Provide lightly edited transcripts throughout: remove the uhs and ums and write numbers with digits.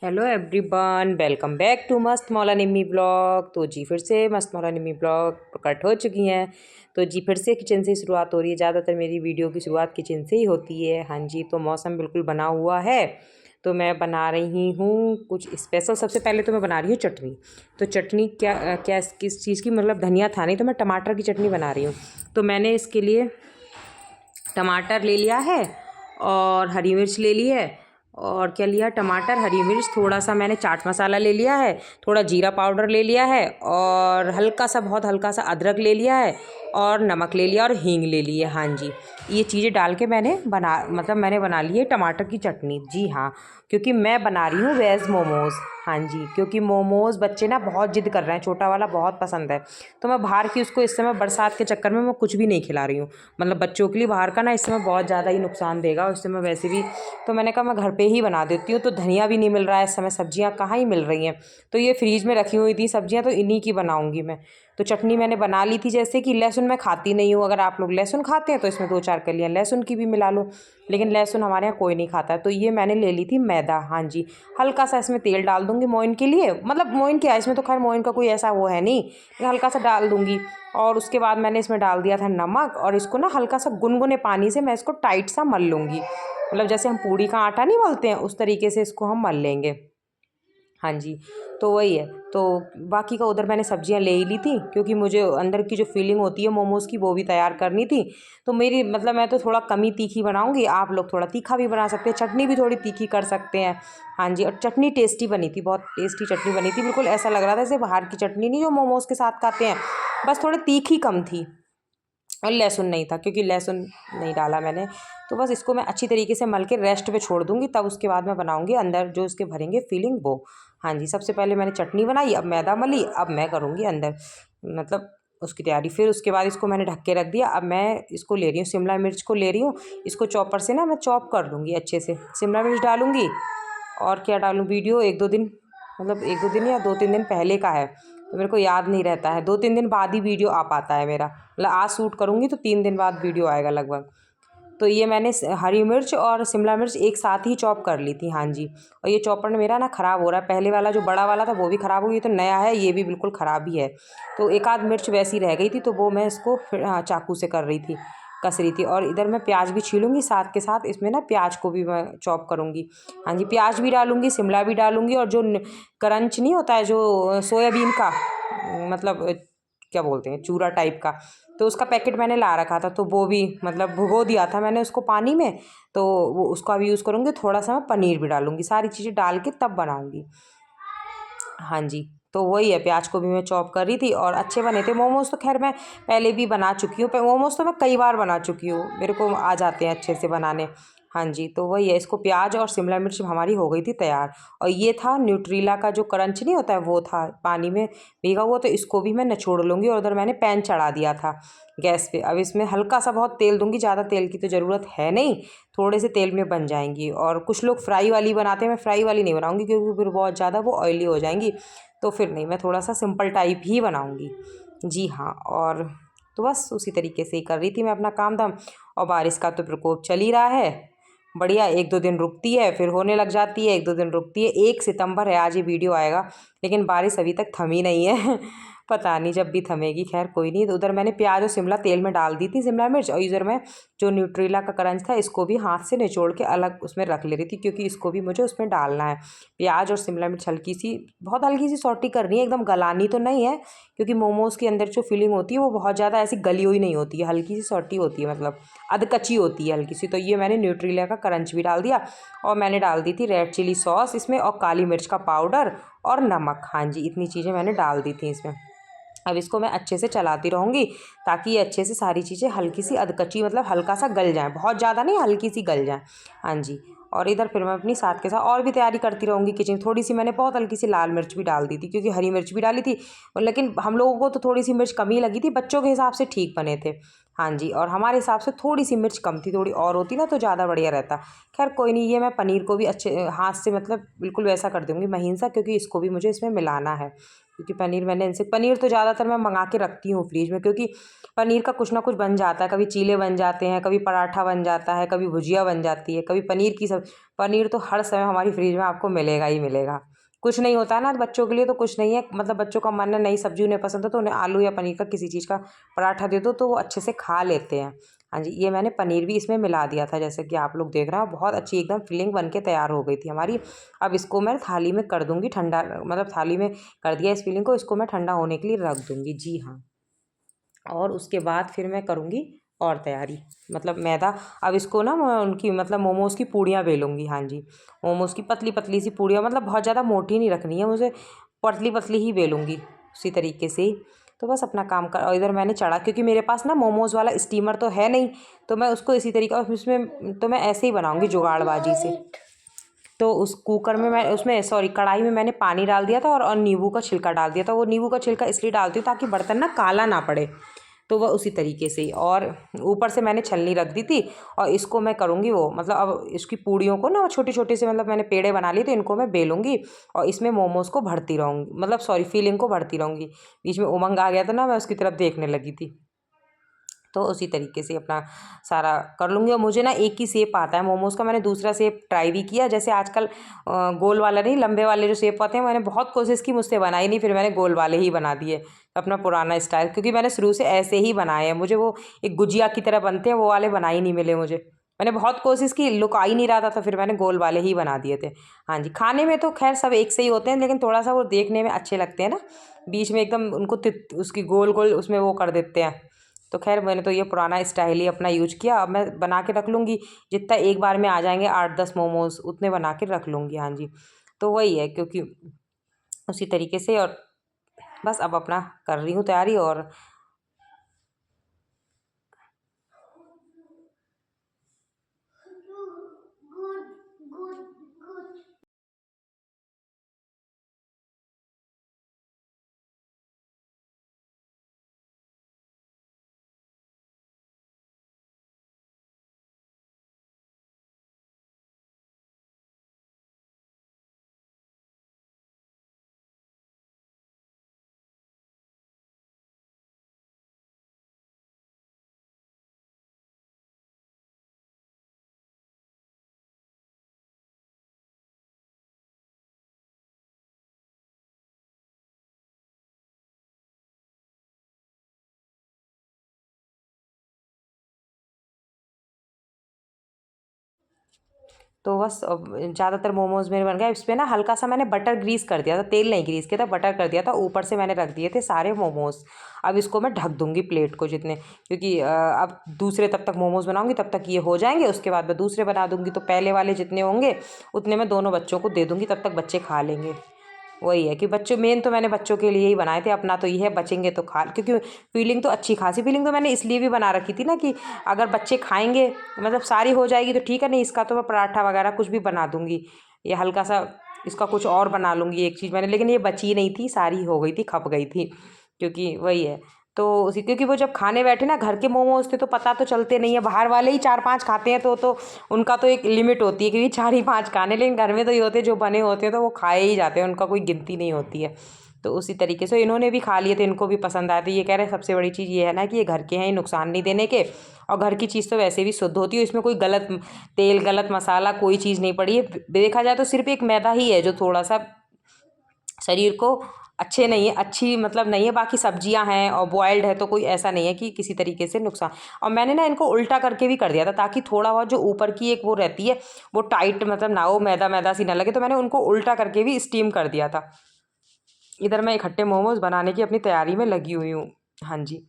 Hello everyone, welcome back to Mast Maula Nimmi blog. तो जी फिर से मस्त मौला निम्मी ब्लॉग प्रकट हो चुकी हैं। तो जी फिर से किचन से शुरुआत हो रही है। ज़्यादातर मेरी वीडियो की शुरुआत किचन से ही होती है। हाँ जी, तो मौसम बिल्कुल बना हुआ है, तो मैं बना रही हूँ कुछ स्पेशल। सबसे पहले तो मैं बना रही हूँ चटनी। तो चटनी क्या किस चीज़ की, मतलब धनिया था नहीं तो मैं टमाटर की चटनी बना रही हूँ। तो मैंने इसके लिए टमाटर ले लिया है और हरी मिर्च ले ली है। और क्या लिया, टमाटर, हरी मिर्च, थोड़ा सा मैंने चाट मसाला ले लिया है, थोड़ा जीरा पाउडर ले लिया है और हल्का सा, बहुत हल्का सा अदरक ले लिया है और नमक ले लिया और हींग ले ली है। हाँ जी, ये चीज़ें डाल के मैंने बना ली है टमाटर की चटनी। जी हाँ, क्योंकि मैं बना रही हूँ वेज मोमोज़। हाँ जी, क्योंकि मोमोज़ बच्चे ना बहुत ज़िद कर रहे हैं, छोटा वाला बहुत पसंद है। तो मैं बाहर की उसको इस समय बरसात के चक्कर में मैं कुछ भी नहीं खिला रही हूँ। मतलब बच्चों के लिए बाहर का ना इस समय बहुत ज़्यादा ही नुकसान देगा उस समय वैसे भी। तो मैंने कहा मैं घर पे ही बना देती हूँ। तो धनिया भी नहीं मिल रहा है इस समय, सब्जियाँ कहाँ ही मिल रही हैं। तो ये फ्रीज में रखी हुई थी सब्जियाँ, तो इन्हीं की बनाऊँगी मैं। तो चटनी मैंने बना ली थी। जैसे कि लहसुन मैं खाती नहीं हूँ, अगर आप लोग लहसुन खाते हैं तो इसमें 2-4 कलियाँ लहसुन की भी मिला लो, लेकिन लहसुन हमारे यहाँ कोई नहीं खाता है। तो ये मैंने ले ली थी मैदा। हाँ जी, हल्का सा इसमें तेल डाल दूँगी मोइन के लिए। मतलब मोइन क्या है, इसमें तो खैर मोइन का कोई ऐसा वो है नहीं, लेकिन हल्का सा डाल दूँगी। और उसके बाद मैंने इसमें डाल दिया था नमक, और इसको ना हल्का सा गुनगुने पानी से मैं इसको टाइट सा मल लूँगी। मतलब जैसे हम पूड़ी का आटा नहीं मलते हैं, उस तरीके से इसको हम मल लेंगे। हाँ जी, तो वही है। तो बाकी का उधर मैंने सब्जियां ले ही ली थी, क्योंकि मुझे अंदर की जो फीलिंग होती है मोमोज़ की वो भी तैयार करनी थी। तो मेरी मतलब मैं तो थोड़ा कम ही तीखी बनाऊंगी, आप लोग थोड़ा तीखा भी बना सकते हैं, चटनी भी थोड़ी तीखी कर सकते हैं। हाँ जी, और चटनी टेस्टी बनी थी, बहुत टेस्टी चटनी बनी थी। बिल्कुल ऐसा लग रहा था जैसे बाहर की चटनी नहीं जो मोमोज़ के साथ खाते हैं, बस थोड़ी तीखी कम थी। और लहसुन नहीं था, क्योंकि लहसुन नहीं डाला मैंने। तो बस इसको मैं अच्छी तरीके से मल के रेस्ट पे छोड़ दूँगी, तब उसके बाद मैं बनाऊँगी अंदर जो इसके भरेंगे फिलिंग वो। हाँ जी, सबसे पहले मैंने चटनी बनाई, अब मैदा मली, अब मैं करूँगी अंदर मतलब उसकी तैयारी। फिर उसके बाद इसको मैंने ढक के रख दिया। अब मैं इसको ले रही हूँ, शिमला मिर्च को ले रही हूँ। इसको चॉपर से ना मैं चॉप कर लूँगी अच्छे से। शिमला मिर्च डालूँगी, और क्या डालूँ, वीडियो 1-2 दिन, मतलब 1-2 दिन या 2-3 दिन पहले का है, तो मेरे को याद नहीं रहता है। 2-3 दिन बाद ही वीडियो आ पाता है मेरा। मतलब आज शूट करूँगी तो 3 दिन बाद वीडियो आएगा लगभग। तो ये मैंने हरी मिर्च और शिमला मिर्च एक साथ ही चॉप कर ली थी। हाँ जी, और ये चॉपर ने मेरा ना ख़राब हो रहा है। पहले वाला जो बड़ा वाला था वो भी ख़राब हो गया, तो नया है ये भी बिल्कुल ख़राब ही है। तो एक आध मिर्च वैसी रह गई थी, तो वो मैं इसको फिर हाँ चाकू से कर रही थी, कस रही थी। और इधर मैं प्याज भी छीलूँगी, साथ के साथ इसमें ना प्याज को भी मैं चॉप करूँगी। हाँ जी, प्याज भी डालूँगी, शिमला भी डालूँगी, और जो क्रंच नहीं होता है जो सोयाबीन का, मतलब क्या बोलते हैं, चूरा टाइप का, तो उसका पैकेट मैंने ला रखा था, तो वो भी मतलब भिगो दिया था मैंने उसको पानी में। तो वो उसका भी यूज़ करूँगी। थोड़ा सा मैं पनीर भी डालूँगी, सारी चीज़ें डाल के तब बनाऊँगी। हाँ जी, तो वही है, प्याज को भी मैं चॉप कर रही थी, और अच्छे बने थे मोमोज़। तो खैर मैं पहले भी बना चुकी हूँ, मोमोज़ तो मैं कई बार बना चुकी हूँ, मेरे को आ जाते हैं अच्छे से बनाने। हाँ जी, तो वही है, इसको प्याज और शिमला मिर्च हमारी हो गई थी तैयार। और ये था न्यूट्रीला का जो क्रंच नहीं होता है, वो था पानी में भीगा हुआ, तो इसको भी मैं निचोड़ लूँगी। और उधर मैंने पैन चढ़ा दिया था गैस पे। अब इसमें हल्का सा बहुत तेल दूँगी, ज़्यादा तेल की तो ज़रूरत है नहीं, थोड़े से तेल में बन जाएंगी। और कुछ लोग फ्राई वाली बनाते हैं, मैं फ्राई वाली नहीं बनाऊँगी, क्योंकि फिर बहुत ज़्यादा वो ऑयली हो जाएंगी। तो फिर नहीं, मैं थोड़ा सा सिंपल टाइप ही बनाऊँगी। जी हाँ, और तो बस उसी तरीके से ही कर रही थी मैं अपना काम धाम। और बारिश का तो प्रकोप चल ही रहा है बढ़िया। 1-2 दिन रुकती है, फिर होने लग जाती है, 1-2 दिन रुकती है। 1 सितंबर है आज ये वीडियो आएगा, लेकिन बारिश अभी तक थमी नहीं है। पता नहीं जब भी थमेगी, खैर कोई नहीं। तो उधर मैंने प्याज और शिमला तेल में डाल दी थी, शिमला मिर्च। और इधर मैं जो न्यूट्रेला का क्रंच था इसको भी हाथ से निचोड़ के अलग उसमें रख ले रही थी, क्योंकि इसको भी मुझे उसमें डालना है। प्याज और शिमला मिर्च हल्की सी, बहुत हल्की सी सौटी करनी है, एकदम गलानी तो नहीं है, क्योंकि मोमोज़ के अंदर जो फीलिंग होती है वो बहुत ज़्यादा ऐसी गली हुई नहीं होती है, हल्की सी सौटी होती है, मतलब अधकच्ची होती है हल्की सी। तो ये मैंने न्यूट्रेला का क्रंच भी डाल दिया, और मैंने डाल दी थी रेड चिली सॉस इसमें, और काली मिर्च का पाउडर और नमक। हाँ जी, इतनी चीज़ें मैंने डाल दी थी इसमें। अब इसको मैं अच्छे से चलाती रहूँगी, ताकि ये अच्छे से सारी चीज़ें हल्की सी अधकच्ची, मतलब हल्का सा गल जाएँ, बहुत ज़्यादा नहीं, हल्की सी गल जाएँ। हाँ जी, और इधर फिर मैं अपनी साथ के साथ और भी तैयारी करती रहूँगी किचन। थोड़ी सी मैंने बहुत हल्की सी लाल मिर्च भी डाल दी थी, क्योंकि हरी मिर्च भी डाली थी, और लेकिन हम लोगों को तो थोड़ी सी मिर्च कम ही लगी थी, बच्चों के हिसाब से ठीक बने थे। हाँ जी, और हमारे हिसाब से थोड़ी-सी मिर्च कम थी, थोड़ी और होती ना तो ज़्यादा बढ़िया रहता। ख़ैर कोई नहीं, ये मैं पनीर को भी अच्छे हाथ से मतलब बिल्कुल वैसा कर दूँगी महीन सा, क्योंकि इसको भी मुझे इसमें मिलाना है। क्योंकि पनीर तो ज़्यादातर मैं मँगा के रखती हूँ फ्रिज में, क्योंकि पनीर का कुछ ना कुछ बन जाता है, कभी चीले बन जाते हैं, कभी पराठा बन जाता है, कभी भुजिया बन जाती है, कभी पनीर तो हर समय हमारी फ्रिज में आपको मिलेगा ही मिलेगा। कुछ नहीं होता है ना बच्चों के लिए, तो कुछ नहीं है, मतलब बच्चों का मन है नई सब्ज़ी उन्हें पसंद है तो उन्हें आलू या पनीर का किसी चीज़ का पराठा दे दो तो वो अच्छे से खा लेते हैं। हाँ जी, ये मैंने पनीर भी इसमें मिला दिया था, जैसे कि आप लोग देख रहे हो, बहुत अच्छी एकदम फिलिंग बन के तैयार हो गई थी हमारी। अब इसको मैं थाली में कर दूँगी ठंडा, मतलब थाली में कर दिया इस फिलिंग को, इसको मैं ठंडा होने के लिए रख दूँगी। जी हाँ। और उसके बाद फिर मैं करूँगी और तैयारी, मतलब मैदा। अब इसको ना मैं उनकी मतलब मोमोज़ की पूड़ियाँ बेलूँगी। हाँ जी, मोमोज़ की पतली-पतली सी पूड़ियाँ, मतलब बहुत ज़्यादा मोटी नहीं रखनी है मुझे, पतली-पतली ही बेलूँगी उसी तरीके से ही। तो बस अपना काम कर, और इधर मैंने चढ़ा, क्योंकि मेरे पास ना मोमोज़ वाला स्टीमर तो है नहीं, तो मैं उसको इसी तरीके, और उसमें तो मैं ऐसे ही बनाऊँगी जुगाड़बाजी से। तो उस कुकर में मैं उसमें सॉरी कढ़ाई में मैंने पानी डाल दिया था, और नींबू का छिलका डाल दिया था। वो नींबू का छिलका इसलिए डालती हूँ ताकि बर्तन ना काला ना पड़े, तो वह उसी तरीके से ही। और ऊपर से मैंने छलनी रख दी थी, और इसको मैं करूँगी वो, मतलब अब इसकी पूड़ियों को ना छोटे छोटे से, मतलब मैंने पेड़े बना लिए, तो इनको मैं बेलूँगी और इसमें मोमोज़ को भरती रहूँगी, मतलब सॉरी फिलिंग को भरती रहूँगी। बीच में उमंग आ गया था ना, मैं उसकी तरफ देखने लगी थी। तो उसी तरीके से अपना सारा कर लूँगी। और मुझे ना एक ही शेप आता है मोमोज़ का, मैंने दूसरा शेप ट्राई भी किया, जैसे आजकल गोल वाला नहीं, लंबे वाले जो शेप आते हैं, मैंने बहुत कोशिश की, मुझसे बना ही नहीं, फिर मैंने गोल वाले ही बना दिए, अपना पुराना स्टाइल, क्योंकि मैंने शुरू से ऐसे ही बनाए हैं। मुझे वो एक गुजिया की तरह बनते हैं वो वाले बना ही नहीं मिले मुझे, मैंने बहुत कोशिश की, लुक आ ही नहीं रहा था, तो फिर मैंने गोल वाले ही बना दिए थे। हाँ जी, खाने में तो खैर सब एक से ही होते हैं, लेकिन थोड़ा सा वो देखने में अच्छे लगते हैं ना, बीच में एकदम उनको उसकी गोल गोल उसमें वो कर देते हैं। तो खैर मैंने तो ये पुराना स्टाइल ही अपना यूज किया। अब मैं बना के रख लूँगी, जितना एक बार में आ जाएंगे 8-10 मोमोज़, उतने बना के रख लूँगी। हाँ जी, तो वही है, क्योंकि उसी तरीके से। और बस अब अपना कर रही हूँ तैयारी। और तो बस अब ज़्यादातर मोमोज़ मेरे बन गए। इस पे ना हल्का सा मैंने बटर ग्रीस कर दिया था, तेल नहीं ग्रीस किया था, बटर कर दिया था, ऊपर से मैंने रख दिए थे सारे मोमोज़। अब इसको मैं ढक दूँगी प्लेट को, जितने, क्योंकि अब दूसरे तब तक मोमोज़ बनाऊँगी, तब तक ये हो जाएंगे, उसके बाद मैं दूसरे बना दूँगी, तो पहले वाले जितने होंगे उतने मैं दोनों बच्चों को दे दूँगी, तब तक बच्चे खा लेंगे। वही है कि बच्चों, मेन तो मैंने बच्चों के लिए ही बनाए थे, अपना तो ये है बचेंगे तो खा, क्योंकि फीलिंग तो अच्छी खासी फीलिंग तो मैंने इसलिए भी बना रखी थी ना, कि अगर बच्चे खाएंगे, मतलब सारी हो जाएगी तो ठीक है, नहीं इसका तो मैं पराठा वगैरह कुछ भी बना दूंगी, या हल्का सा इसका कुछ और बना लूँगी एक चीज़ मैंने, लेकिन ये बची नहीं थी, सारी हो गई थी, खप गई थी, क्योंकि वही है। तो उसी, क्योंकि वो जब खाने बैठे ना, घर के मोमोज थे तो पता तो चलते नहीं है, बाहर वाले ही 4-5 खाते हैं, तो उनका तो एक लिमिट होती है कि 4 ही 5 खाने, लेकिन घर में तो ये होते हैं जो बने होते हैं तो वो खाए ही जाते हैं, उनका कोई गिनती नहीं होती है। तो उसी तरीके से इन्होंने भी खा लिए थे, इनको भी पसंद आए थे। ये कह रहे हैं सबसे बड़ी चीज़ ये है ना कि ये घर के हैं, नुकसान नहीं देने के, और घर की चीज़ तो वैसे भी शुद्ध होती है, इसमें कोई गलत तेल, गलत मसाला, कोई चीज़ नहीं पड़ी है। देखा जाए तो सिर्फ एक मैदा ही है जो थोड़ा सा शरीर को अच्छे नहीं है, अच्छी मतलब नहीं है, बाकी सब्जियां हैं और बॉयल्ड है, तो कोई ऐसा नहीं है कि किसी तरीके से नुकसान। और मैंने ना इनको उल्टा करके भी कर दिया था, ताकि थोड़ा बहुत जो ऊपर की एक वो रहती है वो टाइट, मतलब ना हो, मैदा मैदा सी ना लगे, तो मैंने उनको उल्टा करके भी स्टीम कर दिया था। इधर मैं इकट्ठे मोमोज बनाने की अपनी तैयारी में लगी हुई हूँ। हाँ जी,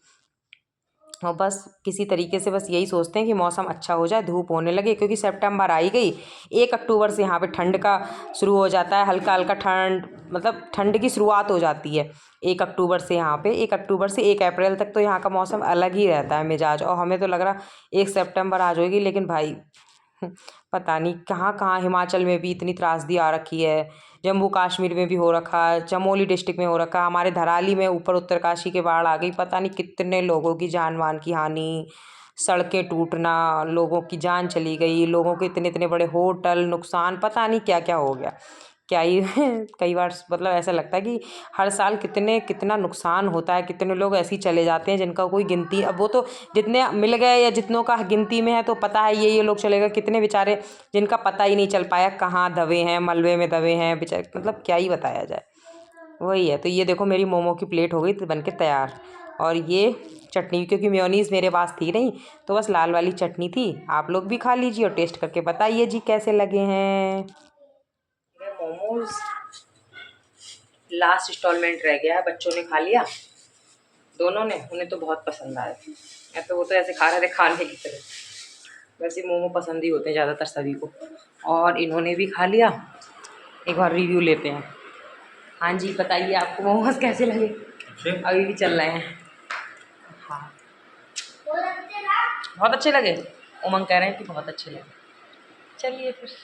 और बस किसी तरीके से बस यही सोचते हैं कि मौसम अच्छा हो जाए, धूप होने लगे, क्योंकि सितंबर आ ही गई। 1 अक्टूबर से यहाँ पे ठंड का शुरू हो जाता है, हल्का हल्का ठंड, मतलब ठंड की शुरुआत हो जाती है 1 अक्टूबर से। यहाँ पे 1 अक्टूबर से 1 अप्रैल तक तो यहाँ का मौसम अलग ही रहता है मिजाज, और हमें तो लग रहा 1 सितंबर आ जाएगी, लेकिन भाई पता नहीं कहाँ कहाँ, हिमाचल में भी इतनी त्रासदी आ रखी है, जम्मू कश्मीर में भी हो रखा है, चमोली डिस्ट्रिक्ट में हो रखा, हमारे धराली में ऊपर उत्तरकाशी के बाढ़ आ गई। पता नहीं कितने लोगों की जान माल की हानि, सड़कें टूटना, लोगों की जान चली गई, लोगों के इतने इतने बड़े होटल नुकसान, पता नहीं क्या क्या हो गया। क्या ही कई बार मतलब ऐसा लगता है कि हर साल कितना नुकसान होता है, कितने लोग ऐसे ही चले जाते हैं जिनका कोई गिनती, अब वो तो जितने मिल गए या जितनों का गिनती में है तो पता है ये लोग चले गए, कितने बेचारे जिनका पता ही नहीं चल पाया कहाँ दबे हैं, मलबे में दबे हैं बेचारे, मतलब क्या ही बताया जाए। वही है। तो ये देखो मेरी मोमो की प्लेट हो गई तो बन के तैयार, और ये चटनी, क्योंकि मेयोनीज़ मेरे पास थी नहीं तो बस लाल वाली चटनी थी। आप लोग भी खा लीजिए और टेस्ट करके बताइए जी कैसे लगे हैं। मोमोज लास्ट इंस्टॉलमेंट रह गया है, बच्चों ने खा लिया, दोनों ने, उन्हें तो बहुत पसंद आए थे। या तो वो तो ऐसे खा रहे थे खाने की तरह, वैसे मोमो पसंद ही होते हैं ज़्यादातर सभी को, और इन्होंने भी खा लिया। एक बार रिव्यू लेते हैं। हाँ जी बताइए आपको मोमोज कैसे लगे? अभी भी चल रहे हैं। हाँ बहुत अच्छे लगे, उमंग कह रहे हैं कि बहुत अच्छे लगे। चलिए फिर।